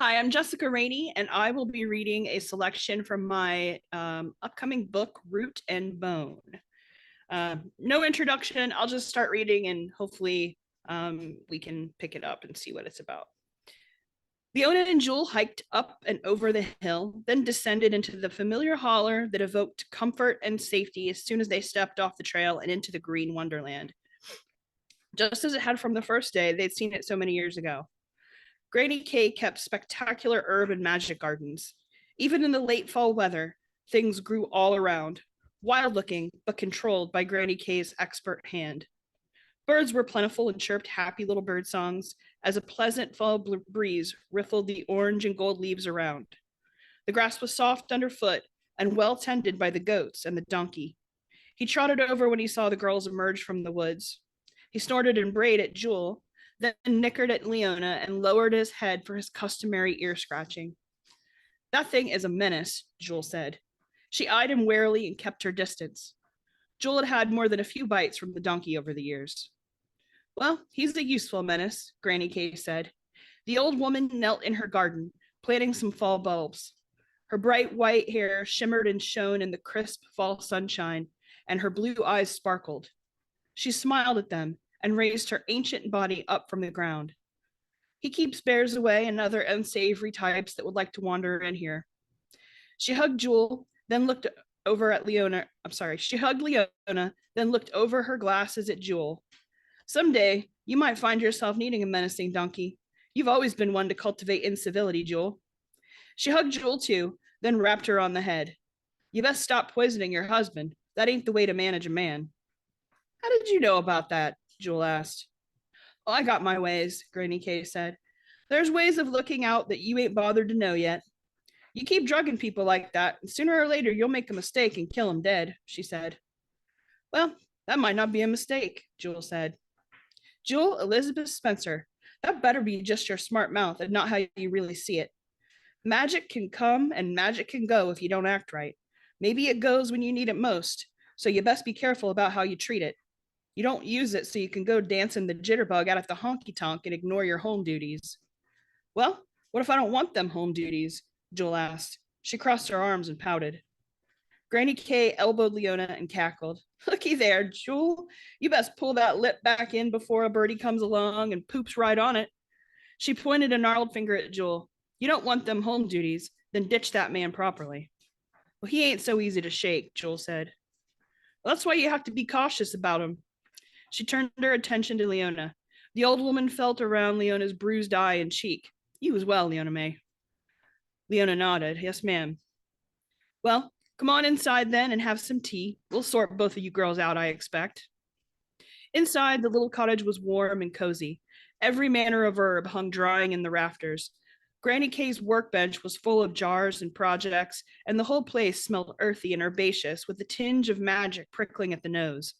Hi, I'm Jessica Raney, and I will be reading a selection from my upcoming book, Root and Bone. No introduction. I'll just start reading and hopefully we can pick it up and see what it's about. Leona and Jewel hiked up and over the hill, then descended into the familiar holler that evoked comfort and safety as soon as they stepped off the trail and into the green wonderland. Just as it had from the first day, they'd seen it so many years ago. Granny K kept spectacular herb and magic gardens. Even in the late fall weather, things grew all around, wild looking, but controlled by Granny K's expert hand. Birds were plentiful and chirped happy little bird songs as a pleasant fall breeze riffled the orange and gold leaves around. The grass was soft underfoot and well tended by the goats and the donkey. He trotted over when he saw the girls emerge from the woods. He snorted and brayed at Jewel, then nickered at Leona and lowered his head for his customary ear scratching. That thing is a menace, Jewel said. She eyed him warily and kept her distance. Jewel had had more than a few bites from the donkey over the years. Well, he's a useful menace, Granny K said. The old woman knelt in her garden, planting some fall bulbs. Her bright white hair shimmered and shone in the crisp fall sunshine, and her blue eyes sparkled. She smiled at them and raised her ancient body up from the ground. He keeps bears away and other unsavory types that would like to wander in here. She hugged Jewel, then looked over at Leona. She hugged Leona, then looked over her glasses at Jewel. Someday, you might find yourself needing a menacing donkey. You've always been one to cultivate incivility, Jewel. She hugged Jewel too, then rapped her on the head. You best stop poisoning your husband. That ain't the way to manage a man. How did you know about that? Jewel asked. Oh, I got my ways, Granny K said. There's ways of looking out that you ain't bothered to know yet. You keep drugging people like that, and sooner or later you'll make a mistake and kill them dead, she said. Well, that might not be a mistake, Jewel said. Jewel Elizabeth Spencer, that better be just your smart mouth and not how you really see it. Magic can come and magic can go if you don't act right. Maybe it goes when you need it most, so you best be careful about how you treat it. You don't use it so you can go dancing the jitterbug out at the honky tonk and ignore your home duties. Well, what if I don't want them home duties? Jewel asked. She crossed her arms and pouted. Granny K elbowed Leona and cackled. Looky there, Jewel. You best pull that lip back in before a birdie comes along and poops right on it. She pointed a gnarled finger at Jewel. You don't want them home duties, then ditch that man properly. Well, he ain't so easy to shake, Jewel said. Well, that's why you have to be cautious about him. She turned her attention to Leona. The old woman felt around Leona's bruised eye and cheek. You as well, Leona May. Leona nodded. Yes, ma'am. Well, come on inside then and have some tea. We'll sort both of you girls out, I expect. Inside, the little cottage was warm and cozy. Every manner of herb hung drying in the rafters. Granny K's workbench was full of jars and projects, and the whole place smelled earthy and herbaceous with a tinge of magic prickling at the nose.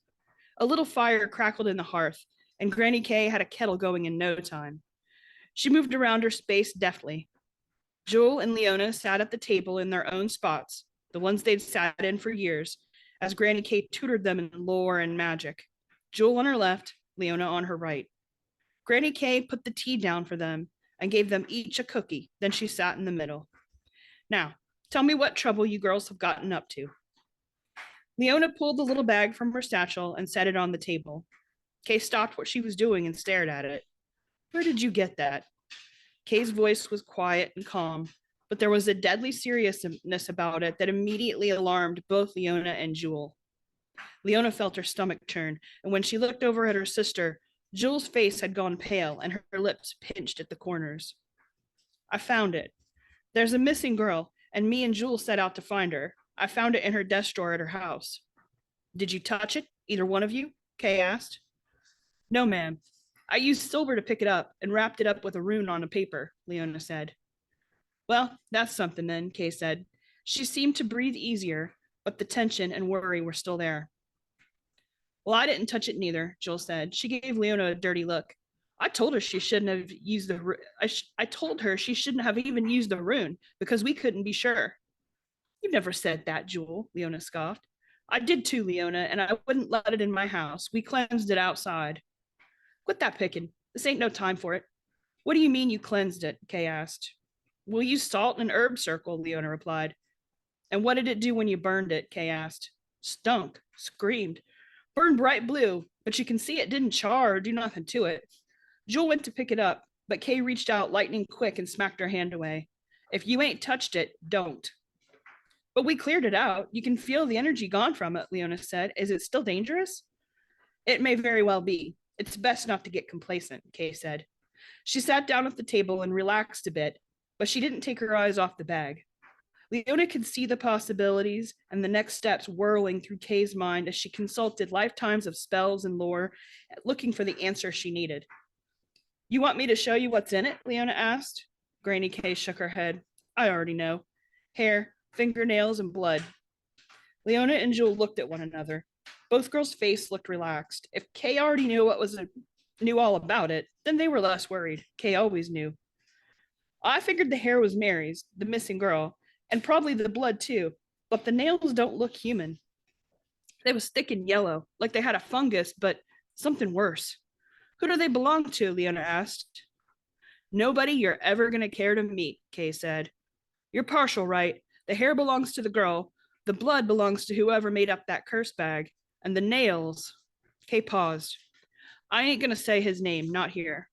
A little fire crackled in the hearth, and Granny K had a kettle going in no time. She moved around her space deftly. Jewel and Leona sat at the table in their own spots, the ones they'd sat in for years, as Granny K tutored them in lore and magic. Jewel on her left, Leona on her right. Granny K put the tea down for them and gave them each a cookie. Then she sat in the middle. Now, tell me what trouble you girls have gotten up to. Leona pulled the little bag from her satchel and set it on the table. Kay stopped what she was doing and stared at it. Where did you get that? Kay's voice was quiet and calm, but there was a deadly seriousness about it that immediately alarmed both Leona and Jewel. Leona felt her stomach turn, and when she looked over at her sister, Jewel's face had gone pale and her lips pinched at the corners. I found it. There's a missing girl, and me and Jewel set out to find her. I found it in her desk drawer at her house. Did you touch it, either one of you? Kay asked. No, ma'am. I used silver to pick it up and wrapped it up with a rune on a paper, Leona said. Well, that's something then, Kay said. She seemed to breathe easier, but the tension and worry were still there. Well, I didn't touch it neither, Jewel said. She gave Leona a dirty look. I told her she shouldn't have used the. I told her she shouldn't have even used the rune because we couldn't be sure. You never said that, Jewel, Leona scoffed. I did too, Leona, and I wouldn't let it in my house. We cleansed it outside. Quit that picking. This ain't no time for it. What do you mean you cleansed it? Kay asked. We'll use salt and herb circle, Leona replied. And what did it do when you burned it? Kay asked. Stunk, screamed. Burned bright blue, but you can see it didn't char or do nothing to it. Jewel went to pick it up, but Kay reached out lightning quick and smacked her hand away. If you ain't touched it, don't. But we cleared it out. You can feel the energy gone from it, Leona said. Is it still dangerous? It may very well be. It's best not to get complacent, Kay said. She sat down at the table and relaxed a bit, but she didn't take her eyes off the bag. Leona could see the possibilities and the next steps whirling through Kay's mind as she consulted lifetimes of spells and lore, looking for the answer she needed. You want me to show you what's in it? Leona asked. Granny Kay shook her head. I already know. Hair, fingernails, and blood. Leona and Jewel looked at one another. Both girls' faces looked relaxed. If Kay already knew all about it, then they were less worried. Kay always knew. I figured the hair was Mary's, the missing girl, and probably the blood too, but the nails don't look human. They was thick and yellow, like they had a fungus, but something worse. Who do they belong to? Leona asked. Nobody you're ever going to care to meet, Kay said. You're partial right. The hair belongs to the girl, the blood belongs to whoever made up that curse bag, and the nails. Kay paused. I ain't going to say his name, not here.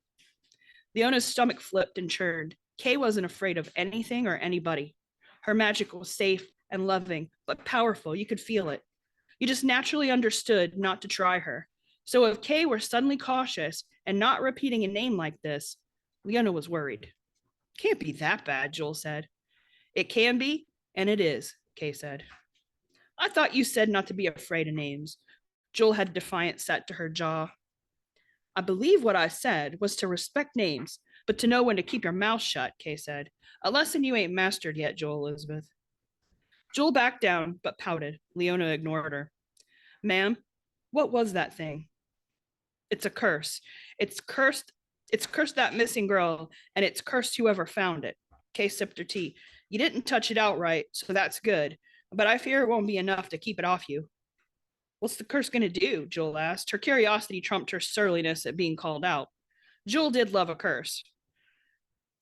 Leona's stomach flipped and churned. Kay wasn't afraid of anything or anybody. Her magic was safe and loving, but powerful. You could feel it. You just naturally understood not to try her. So if Kay were suddenly cautious and not repeating a name like this, Leona was worried. Can't be that bad, Jewel said. It can be, and it is, Kay said. I thought you said not to be afraid of names. Jewel had a defiant set to her jaw. I believe what I said was to respect names, but to know when to keep your mouth shut, Kay said. A lesson you ain't mastered yet, Joel Elizabeth. Jewel backed down, but pouted. Leona ignored her. Ma'am, what was that thing? It's a curse. It's cursed that missing girl, and it's cursed whoever found it. Kay sipped her tea. You didn't touch it outright, so that's good. But I fear it won't be enough to keep it off you. What's the curse going to do? Jewel asked. Her curiosity trumped her surliness at being called out. Jewel did love a curse.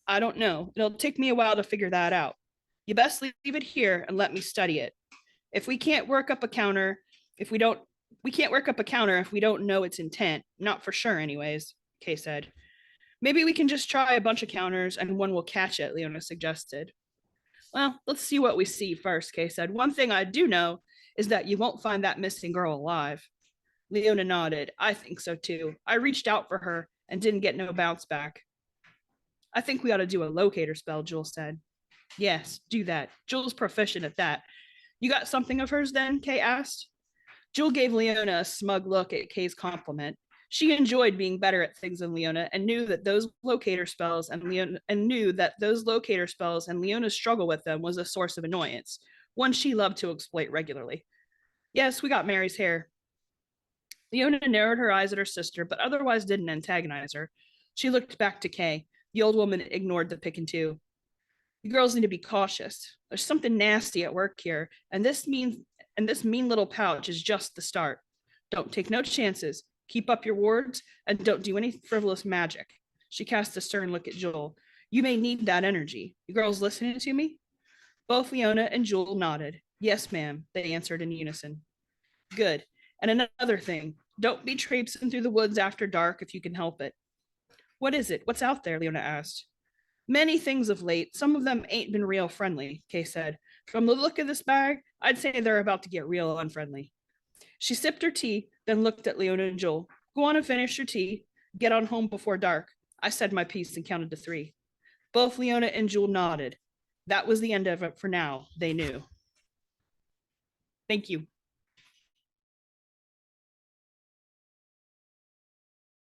I don't know. It'll take me a while to figure that out. You best leave it here and let me study it. If we can't work up a counter, if we don't know its intent. Not for sure, anyways, Kay said. Maybe we can just try a bunch of counters and one will catch it, Leona suggested. Well, let's see what we see first, Kay said. One thing I do know is that you won't find that missing girl alive. Leona nodded. I think so too. I reached out for her and didn't get no bounce back. I think we ought to do a locator spell, Jewel said. Yes, do that. Jewel's proficient at that. You got something of hers then? Kay asked. Jewel gave Leona a smug look at Kay's compliment. She enjoyed being better at things than Leona and knew that those locator spells and Leona's struggle with them was a source of annoyance, one she loved to exploit regularly. Yes, we got Mary's hair. Leona narrowed her eyes at her sister, but otherwise didn't antagonize her. She looked back to Kay. The old woman ignored the pick and two. You girls need to be cautious. There's something nasty at work here, and this mean little pouch is just the start. Don't take no chances. Keep up your wards, and don't do any frivolous magic. She cast a stern look at Jewel. You may need that energy. You girls listening to me? Both Leona and Jewel nodded. Yes, ma'am, they answered in unison. Good. And another thing, don't be traipsing through the woods after dark if you can help it. What is it? What's out there? Leona asked. Many things of late. Some of them ain't been real friendly, Kay said. From the look of this bag, I'd say they're about to get real unfriendly. She sipped her tea, then looked at Leona and Joel. Go on and finish your tea. Get on home before dark. I said my piece and counted to 3. Both Leona and Joel nodded. That was the end of it for now, they knew. Thank you.